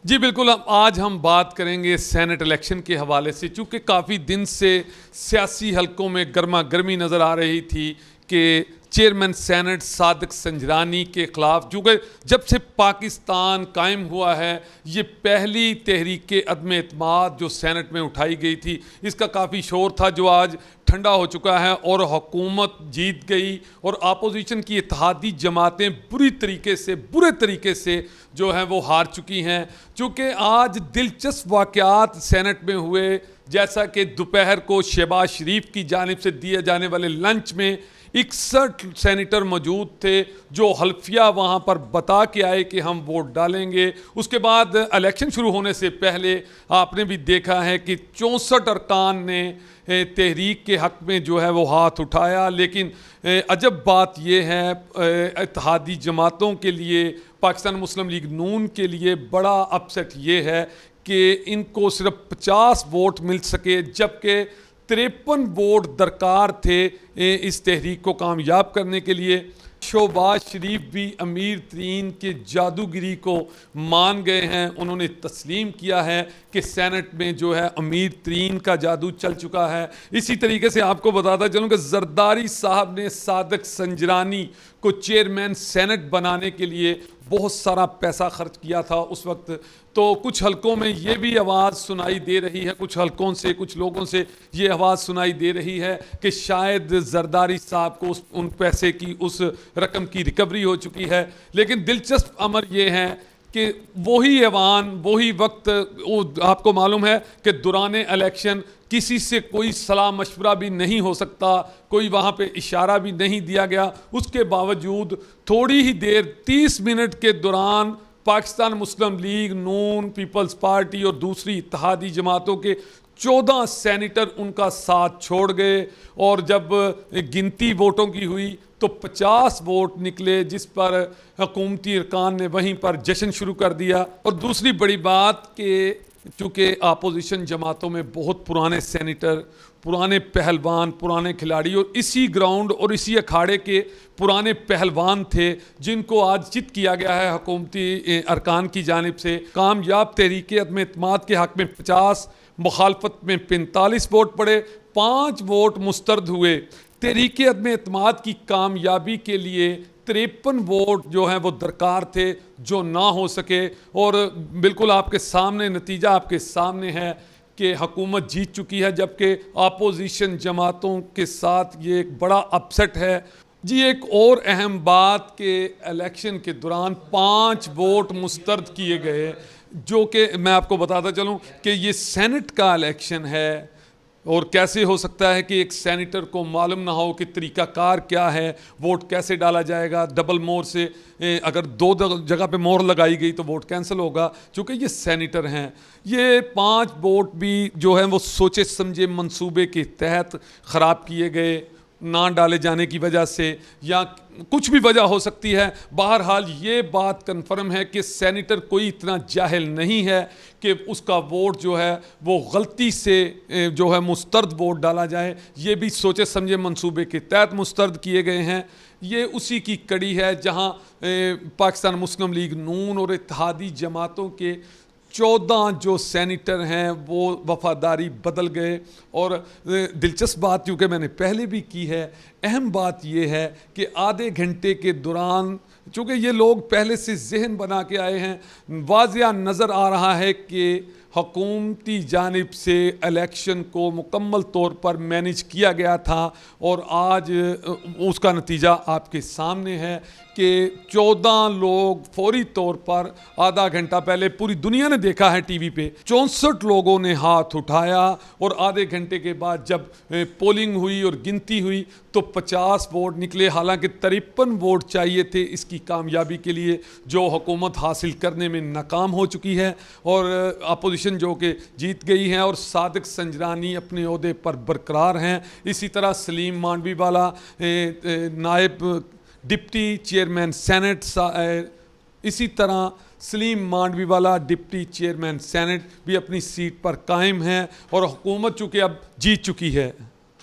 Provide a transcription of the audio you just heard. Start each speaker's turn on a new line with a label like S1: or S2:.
S1: جی بالکل، آج ہم بات کریں گے سینٹ الیکشن کے حوالے سے، چونکہ کافی دن سے سیاسی حلقوں میں گرما گرمی نظر آ رہی تھی کہ چیئرمین سینٹ صادق سنجرانی کے خلاف، چونکہ جب سے پاکستان قائم ہوا ہے یہ پہلی تحریک عدم اعتماد جو سینٹ میں اٹھائی گئی تھی، اس کا کافی شور تھا جو آج ٹھنڈا ہو چکا ہے اور حکومت جیت گئی اور اپوزیشن کی اتحادی جماعتیں برے طریقے سے جو ہیں وہ ہار چکی ہیں۔ چونکہ آج دلچسپ واقعات سینٹ میں ہوئے، جیسا کہ دوپہر کو شہباز شریف کی جانب سے دیے جانے والے لنچ میں 61 سینیٹر موجود تھے جو حلفیہ وہاں پر بتا کے آئے کہ ہم ووٹ ڈالیں گے۔ اس کے بعد الیکشن شروع ہونے سے پہلے آپ نے بھی دیکھا ہے کہ 64 ارکان نے تحریک کے حق میں جو ہے وہ ہاتھ اٹھایا، لیکن عجب بات یہ ہے اتحادی جماعتوں کے لیے، پاکستان مسلم لیگ نون کے لیے بڑا اپسیٹ یہ ہے کہ ان کو صرف 50 ووٹ مل سکے، جبکہ 53 ووٹ درکار تھے اس تحریک کو کامیاب کرنے کے لیے۔ شہباز شریف بھی امیر ترین کے جادوگری کو مان گئے ہیں، انہوں نے تسلیم کیا ہے کہ سینٹ میں جو ہے امیر ترین کا جادو چل چکا ہے۔ اسی طریقے سے آپ کو بتاتا چلوں کہ زرداری صاحب نے صادق سنجرانی کو چیئرمین سینٹ بنانے کے لیے بہت سارا پیسہ خرچ کیا تھا اس وقت، تو کچھ حلقوں میں یہ بھی آواز سنائی دے رہی ہے، کچھ حلقوں سے کچھ لوگوں سے یہ آواز سنائی دے رہی ہے کہ شاید زرداری صاحب کو ان پیسے کی اس رقم کی ریکوری ہو چکی ہے۔ لیکن دلچسپ امر یہ ہے کہ وہی ایوان وہی وقت، آپ کو معلوم ہے کہ دوران الیکشن کسی سے کوئی صلاح مشورہ بھی نہیں ہو سکتا، کوئی وہاں پہ اشارہ بھی نہیں دیا گیا، اس کے باوجود تھوڑی ہی دیر 30 منٹ کے دوران پاکستان مسلم لیگ نون، پیپلز پارٹی اور دوسری اتحادی جماعتوں کے 14 سینیٹر ان کا ساتھ چھوڑ گئے، اور جب گنتی ووٹوں کی ہوئی تو 50 ووٹ نکلے، جس پر حکومتی ارکان نے وہیں پر جشن شروع کر دیا۔ اور دوسری بڑی بات کہ چونکہ اپوزیشن جماعتوں میں بہت پرانے سینیٹر، پرانے پہلوان، پرانے کھلاڑی اور اسی گراؤنڈ اور اسی اکھاڑے کے پرانے پہلوان تھے جن کو آج چت کیا گیا ہے حکومتی ارکان کی جانب سے۔ کامیاب تحریک عدم اعتماد کے حق میں 50، مخالفت میں 45 ووٹ پڑے، 5 ووٹ مسترد ہوئے۔ تحریک عدم اعتماد کی کامیابی کے لیے 53 ووٹ جو ہیں وہ درکار تھے جو نہ ہو سکے، اور بالکل آپ کے سامنے نتیجہ آپ کے سامنے ہے کہ حکومت جیت چکی ہے، جبکہ اپوزیشن جماعتوں کے ساتھ یہ ایک بڑا اپسیٹ ہے۔ جی ایک اور اہم بات کہ الیکشن کے دوران 5 ووٹ مسترد کیے گئے، جو کہ میں آپ کو بتاتا چلوں کہ یہ سینٹ کا الیکشن ہے، اور کیسے ہو سکتا ہے کہ ایک سینیٹر کو معلوم نہ ہو کہ طریقہ کار کیا ہے، ووٹ کیسے ڈالا جائے گا، ڈبل مور سے اگر 2 جگہ پہ مور لگائی گئی تو ووٹ کینسل ہوگا، چونکہ یہ سینیٹر ہیں۔ یہ 5 ووٹ بھی جو ہیں وہ سوچے سمجھے منصوبے کے تحت خراب کیے گئے، نہ ڈالے جانے کی وجہ سے یا کچھ بھی وجہ ہو سکتی ہے۔ بہرحال یہ بات کنفرم ہے کہ سینیٹر کوئی اتنا جاہل نہیں ہے کہ اس کا ووٹ جو ہے وہ غلطی سے جو ہے مسترد ووٹ ڈالا جائے، یہ بھی سوچے سمجھے منصوبے کے تحت مسترد کیے گئے ہیں۔ یہ اسی کی کڑی ہے جہاں پاکستان مسلم لیگ نون اور اتحادی جماعتوں کے 14 جو سینیٹر ہیں وہ وفاداری بدل گئے، اور دلچسپ بات کیونکہ میں نے پہلے بھی کی ہے، اہم بات یہ ہے کہ آدھے گھنٹے کے دوران چونکہ یہ لوگ پہلے سے ذہن بنا کے آئے ہیں، واضح نظر آ رہا ہے کہ حکومتی جانب سے الیکشن کو مکمل طور پر مینیج کیا گیا تھا، اور آج اس کا نتیجہ آپ کے سامنے ہے کہ 14 لوگ فوری طور پر آدھا گھنٹہ پہلے پوری دنیا نے دیکھا ہے ٹی وی پہ 64 لوگوں نے ہاتھ اٹھایا، اور آدھے گھنٹے کے بعد جب پولنگ ہوئی اور گنتی ہوئی تو 50 ووٹ نکلے، حالانکہ 53 ووٹ چاہیے تھے اس کی کامیابی کے لیے، جو حکومت حاصل کرنے میں ناکام ہو چکی ہے، اور اپوزیشن جو کہ جیت گئی ہے، اور صادق سنجرانی اپنے عہدے پر برقرار ہیں۔ اسی طرح سلیم مانڈوی والا نائب ڈپٹی چیئرمین سینٹ، اسی طرح سلیم مانڈوی والا ڈپٹی چیئرمین سینٹ بھی اپنی سیٹ پر قائم ہیں، اور حکومت چونکہ اب جیت چکی ہے۔